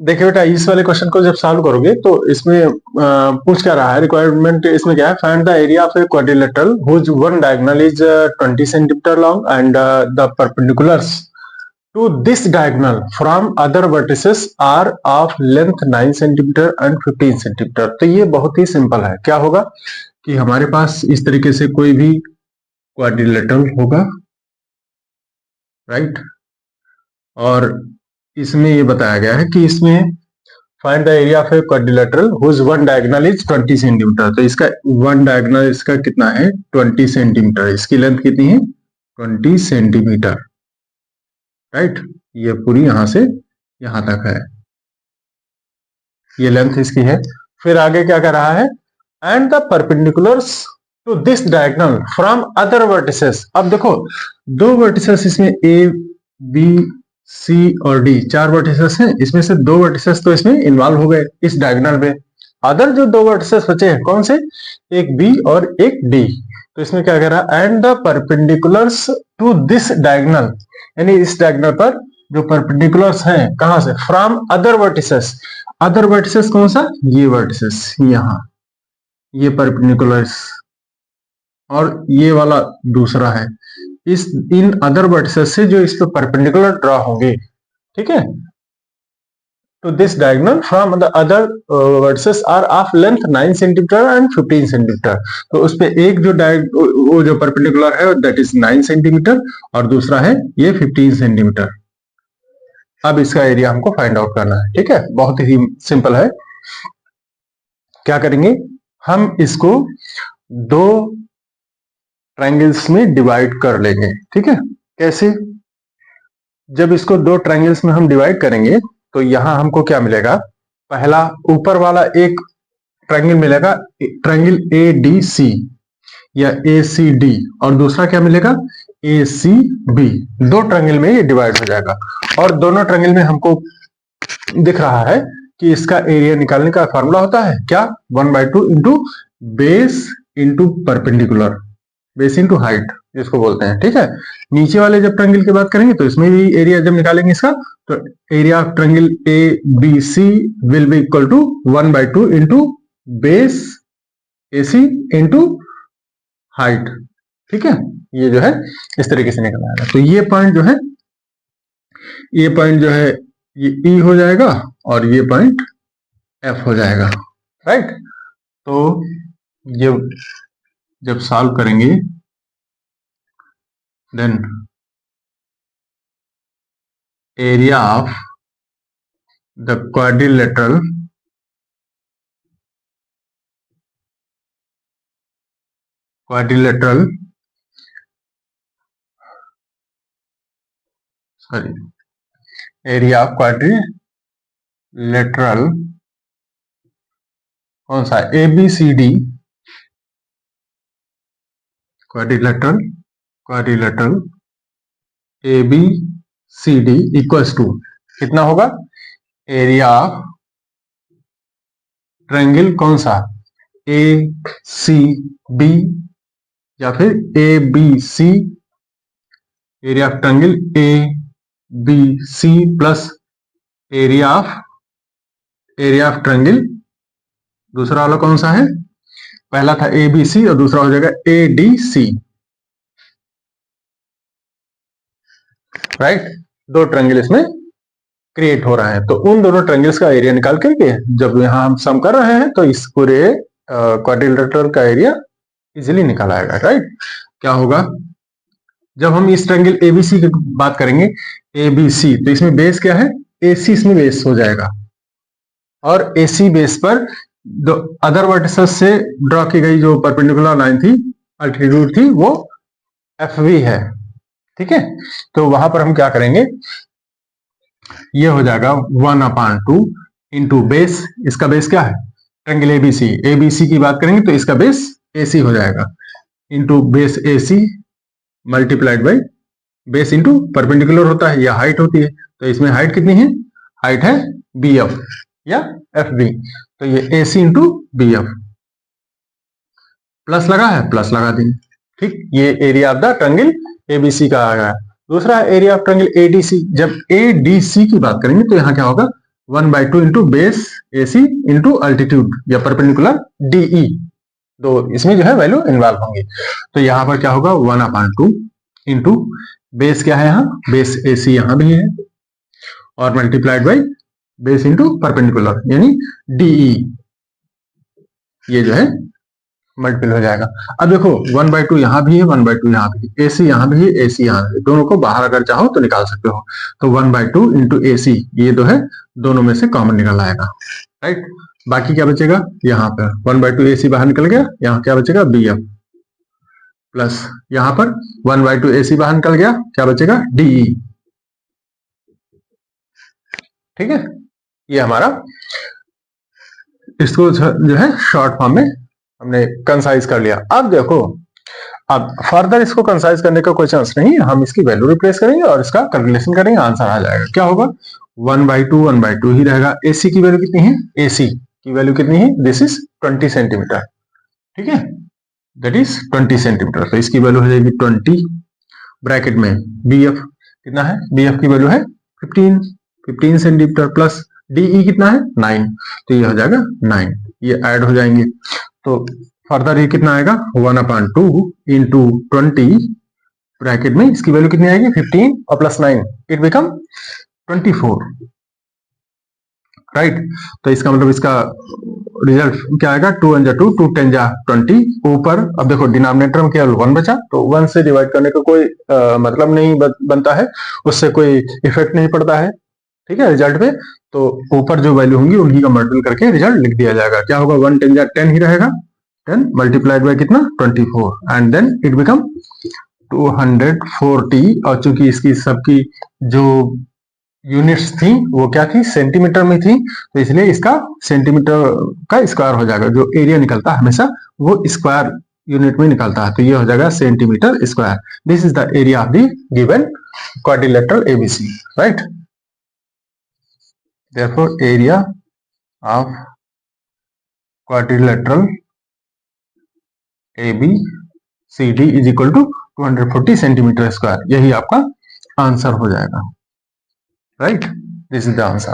देखिए बेटा, इस वाले क्वेश्चन को जब सॉल्व करोगे तो इसमें पूछ क्या रहा है, रिक्वायरमेंट इसमें क्या है, find the area of a quadrilateral whose one diagonal is 20 centimetre long and the perpendiculars to this diagonal from other vertices are of length 9 centimetre and 15 centimetre. तो ये बहुत ही सिंपल है। क्या होगा कि हमारे पास इस तरीके से कोई भी क्वाड्रिलेटरल होगा, राइट, और इसमें ये बताया गया है कि इसमें find the area of a quadrilateral whose one diagonal is 20 centimetre. तो इसका वन डायगोनल इसका कितना है, 20 सेंटीमीटर। इसकी लेंथ कितनी है, 20 सेंटीमीटर, राइट। ये पूरी यहां से यहां तक है, ये लेंथ इसकी है। फिर आगे क्या कर रहा है, and the perpendiculars to this diagonal from other vertices. अब देखो, दो वर्टिसेस इसमें ए बी सी और डी, चार वर्टिसेस हैं, इसमें से दो वर्टिसेस तो इसमें इन्वॉल्व हो गए इस डायगोनल में। अदर जो दो वर्टिसेस बचे हैं कौन से, एक बी और एक डी। तो इसमें क्या कह रहा है, and the perpendiculars to this diagonal, यानी इस डायगोनल पर जो परपेंडिकुलर्स हैं कहां से, from other vertices. Other vertices कौन सा, ये वर्टिसेस यहां, ये परपेंडिकुलर्स, और ये वाला दूसरा है। इस इन अदर वर्टिसेस से जो इस पे परपेंडिकुलर ड्रॉ होंगे, ठीक है, तो this diagonal from the other vertices are of length 9 centimetre and 15 centimetre. तो उस पे एक जो वो जो परपेंडिकुलर है दैट इज 9 सेंटीमीटर और दूसरा है ये 15 सेंटीमीटर। अब इसका एरिया हमको फाइंड आउट करना है, ठीक है, बहुत ही सिंपल है। क्या करेंगे, हम इसको दो ट्रायंगल्स में डिवाइड कर लेंगे, ठीक है। कैसे, जब इसको दो ट्रायंगल्स में हम डिवाइड करेंगे तो यहां हमको क्या मिलेगा, पहला ऊपर वाला एक ट्रायंगल मिलेगा, ट्रायंगल ए डी सी या ए सी डी, और दूसरा क्या मिलेगा, ए सी बी। दो ट्रायंगल में ये डिवाइड हो जाएगा और दोनों ट्रायंगल में हमको दिख रहा है कि इसका एरिया निकालने का फॉर्मूला होता है क्या, 1/2 into base into perpendicular, base into height इसको बोलते हैं, ठीक है। नीचे वाले जब ट्रायंगल की बात करेंगे तो इसमें भी एरिया जब निकालेंगे इसका, तो area of triangle A B C will be equal to 1/2 into base A C into height, ठीक है। ये जो है इस तरीके से निकल आएगा। तो ये पॉइंट जो है, ये पॉइंट जो है ये ई हो जाएगा और ये पॉइंट एफ हो जाएगा, राइट। तो ये जब सॉल्व करेंगे then area of the quadrilateral area of quadrilateral कौन सा, A B C D, quadrilateral A B C D equals to कितना होगा, एरिया ऑफ ट्रायंगल कौन सा, ए सी बी या फिर A B C, area of triangle A B C plus area of triangle दूसरा वाला कौन सा है, पहला था ए बी सी और दूसरा हो जाएगा ए डी सी, राइट। दो ट्रायंगल इसमें क्रिएट हो रहा है, तो उन दोनों ट्रायंगल्स का एरिया निकाल करके जब यहां हम सम कर रहे हैं तो इस पूरे क्वाड्रिलेटरल का एरिया इजीली निकल आएगा, राइट। क्या होगा, जब हम इस ट्रायंगल एबीसी की बात करेंगे, एबीसी, तो इसमें बेस क्या है, एसी इसमें बेस हो जाएगा और एसी बेस पर अदर वर्टिसेस से ड्रॉ की गई जो परपेंडिकुलर लाइन थी, अल्टीट्यूड थी, वो एफ वी है, ठीक है। तो वहां पर हम क्या करेंगे, ये हो जाएगा 1/2 इंटू बेस, इसका बेस क्या है, ट्रायंगल एबीसी, एबीसी की बात करेंगे तो इसका बेस एसी हो जाएगा, into base AC multiplied by base into perpendicular होता है या हाइट होती है, तो इसमें हाइट कितनी है, हाइट है बी एफ या एफ बी, तो ये AC into B F, plus लगा है, प्लस लगा देंगे, ठीक। ये area of the triangle ABC का आ गया। दूसरा एरिया ऑफ ट्रायंगल एडीसी, जब एडीसी की बात करेंगे तो यहां क्या होगा, 1/2 into base AC into altitude या परपेंडिकुलर DE, तो इसमें जो है वैल्यू इन्वॉल्व होंगी। तो यहाँ पर क्या होगा 1/2 इंटू बेस क्या है, यहाँ बेस AC यहाँ भी है, और multiplied by base into perpendicular यानी DE, ये जो है मल्टीपल हो जाएगा। अब देखो 1/2 यहाँ भी है, 1/2 यहाँ भी है, AC यहाँ भी है, AC यहाँ भी है, दोनों को बाहर अगर चाहो तो निकाल सकते हो। तो 1/2 इंटू AC, ये तो है दोनों में से कॉमन निकल आएगा, राइट। बाकी क्या बचेगा, यहाँ पर 1/2 AC बाहर निकल गया, यहाँ क्या बचेगा BF, प्लस यहाँ पर 1/2 AC बाहर निकल गया, क्या बचेगा DE, ठीक है। ये हमारा इसको जो है शॉर्ट फॉर्म में हमने कंसाइज कर लिया। अब देखो, अब फर्दर इसको कंसाइज करने का कोई चांस नहीं, हम इसकी वैल्यू रिप्लेस करेंगे और इसका कैलकुलेशन करेंगे, आंसर आ जाएगा। क्या होगा 1/2 ही रहेगा। AC की वैल्यू कितनी है, AC की वैल्यू कितनी है, दिस इज 20 सेंटीमीटर, ठीक है, दैट इज 20 सेंटीमीटर। तो इसकी वैल्यू हो जाएगी 20, ब्रैकेट में BF कितना है, BF की वैल्यू है 15 सेंटीमीटर, प्लस DE कितना है 9, तो ये हो जाएगा 9, ये ऐड हो जाएंगे। तो फर्दर ये कितना आएगा 1/2 इंटू 20, ब्रैकेट में इसकी वैल्यू कितनी आएगी 15 और प्लस 9, इट बिकम 24, राइट। तो इसका मतलब इसका रिजल्ट क्या आएगा 2 × 2 2 10 20 ऊपर। अब देखो डिनोमिनेटर में केवल 1 बचा, तो 1 से डिवाइड करने का कोई मतलब नहीं बनता है, उससे कोई इफेक्ट नहीं पड़ता है, ठीक है, रिजल्ट पे। तो ऊपर जो वैल्यू होंगी उन्हीं का मल्टीपल करके रिजल्ट लिख दिया जाएगा। क्या होगा 1 10 10 ही रहेगा, 10 मल्टीप्लाइड बाय कितना 24, एंड देन इट बिकम 240। और चूंकि इसकी सबकी जो यूनिट्स थी वो क्या थी, सेंटीमीटर में थी, तो इसलिए इसका सेंटीमीटर का स्क्वायर हो जाएगा। जो एरिया निकलता है हमेशा वो स्क्वायर यूनिट में निकलता है, तो ये हो जाएगा centimetre square. This is the area of the given quadrilateral ABC, right. Therefore, area of quadrilateral ABCD is equal to 240 centimetre square. यही आपका आंसर हो जाएगा, right. This is the answer.